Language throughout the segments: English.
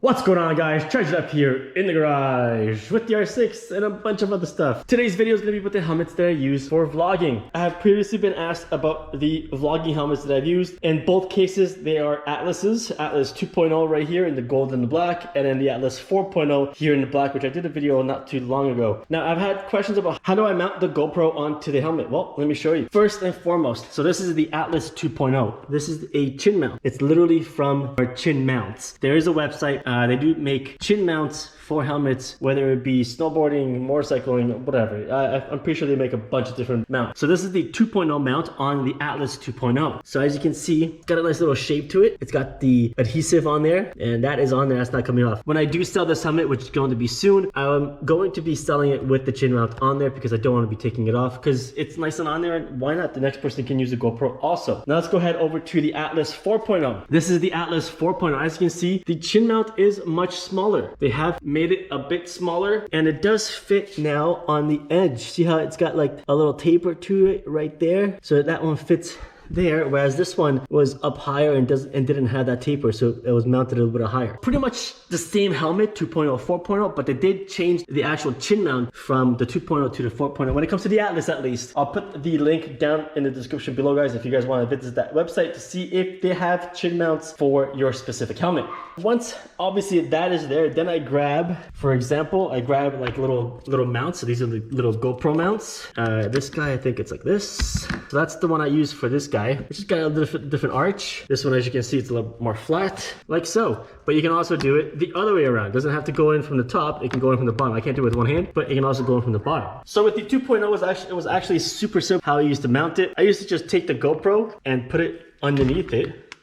What's going on, guys? Charged up here in the garage with the R6 and a bunch of other stuff. Today's video is going to be with the helmets that I use for vlogging. I have previously been asked about the vlogging helmets that I've used. In both cases, they are Atlases. Atlas 2.0 right here in the gold and the black, and then the Atlas 4.0 here in the black, which I did a video not too long ago. Now, I've had questions about how do I mount the GoPro onto the helmet? Well, let me show you. First and foremost, so this is the Atlas 2.0. This is a chin mount. It's literally from our chin mounts. There is a website. They do make chin mounts for helmets, whether it be snowboarding, motorcycling, whatever. I'm pretty sure they make a bunch of different mounts. So this is the 2.0 mount on the Atlas 2.0. So as you can see, it's got a nice little shape to it. It's got the adhesive on there, and that is on there. That's not coming off. When I do sell this helmet, which is going to be soon, I'm going to be selling it with the chin mount on there because I don't want to be taking it off because it's nice and on there, and why not? The next person can use the GoPro also. Now let's go ahead over to the Atlas 4.0. This is the Atlas 4.0. As you can see, the chin mount is much smaller. They have made it a bit smaller, and it does fit now on the edge. See how it's got like a little taper to it right there? So that one fits there, whereas this one was up higher and didn't have that taper, so it was mounted a little bit higher. Pretty much the same helmet, 2.0, 4.0, but they did change the actual chin mount from the 2.0 to the 4.0 when it comes to the Atlas, at least. I'll put the link down in the description below, guys, if you guys want to visit that website to see if they have chin mounts for your specific helmet. Once obviously that is there, then I grab, for example, I grab like little mounts. So these are the little GoPro mounts. This guy, I think it's like this. So that's the one I use for this guy, which has got a different arch. This one, as you can see, it's a little more flat, like so. But you can also do it the other way around. It doesn't have to go in from the top, it can go in from the bottom. I can't do it with one hand, but it can also go in from the bottom. So with the 2.0, it was actually super simple how I used to mount it. I used to just take the GoPro and put it underneath it,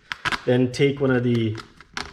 then take one of the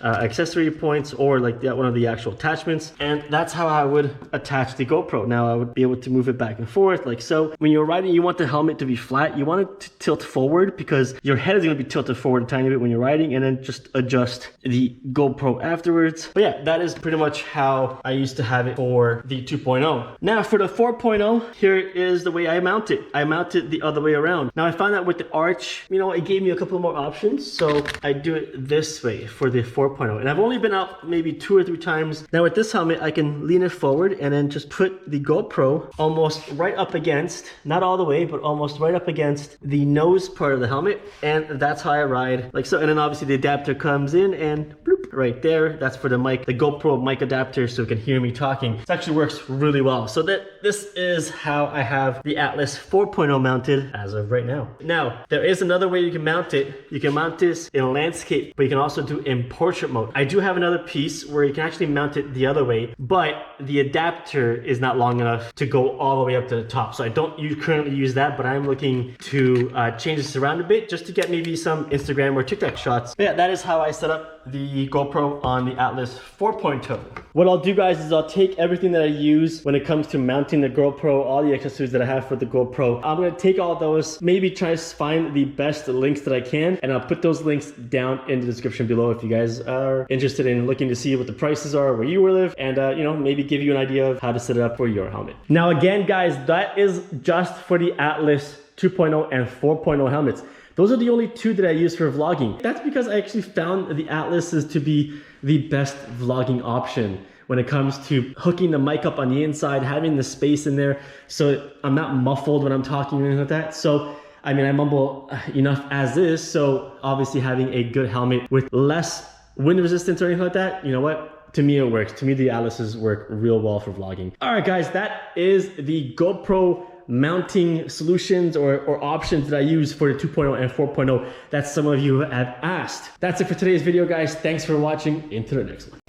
accessory points or like one of the actual attachments, and that's how I would attach the GoPro. Now I would be able to move it back and forth like so. When you're riding, you want the helmet to be flat. You want it to tilt forward because your head is going to be tilted forward a tiny bit when you're riding, and then just adjust the GoPro afterwards. But yeah, that is pretty much how I used to have it for the 2.0. Now for the 4.0, here is the way I mount it. I mount it the other way around. Now I found that with the arch, you know, it gave me a couple more options, so I do it this way for the 4.0. And I've only been out maybe 2 or 3 times. Now with this helmet, I can lean it forward and then just put the GoPro almost right up against, not all the way, but almost right up against the nose part of the helmet. And that's how I ride, like so. And then obviously the adapter comes in and bloop, right there. That's for the mic, the GoPro mic adapter, so it can hear me talking. It actually works really well. So this is how I have the Atlas 4.0 mounted as of right now. Now, there is another way you can mount it. You can mount this in landscape, but you can also do in portrait mode. I do have another piece where you can actually mount it the other way, but the adapter is not long enough to go all the way up to the top. So I don't currently use that, but I'm looking to change this around a bit just to get maybe some Instagram or TikTok shots. But yeah, that is how I set up the GoPro on the Atlas 4.0. What I'll do, guys, is I'll take everything that I use when it comes to mounting the GoPro, all the accessories that I have for the GoPro. I'm gonna take all those, maybe try to find the best links that I can, and I'll put those links down in the description below if you guys are interested in looking to see what the prices are where you live, and you know, maybe give you an idea of how to set it up for your helmet. Now again, guys, that is just for the Atlas 2.0 and 4.0 helmets. Those are the only 2 that I use for vlogging. That's because I actually found the Atlases to be the best vlogging option when it comes to hooking the mic up on the inside, having the space in there so I'm not muffled when I'm talking or anything like that. So I mean, I mumble enough as is, so obviously having a good helmet with less wind resistance or anything like that, you know what? To me, it works. To me, the Atlases work real well for vlogging. All right, guys, that is the GoPro mounting solutions or options that I use for the 2.0 and 4.0 that some of you have asked. That's it for today's video, guys. Thanks for watching. Into the next one.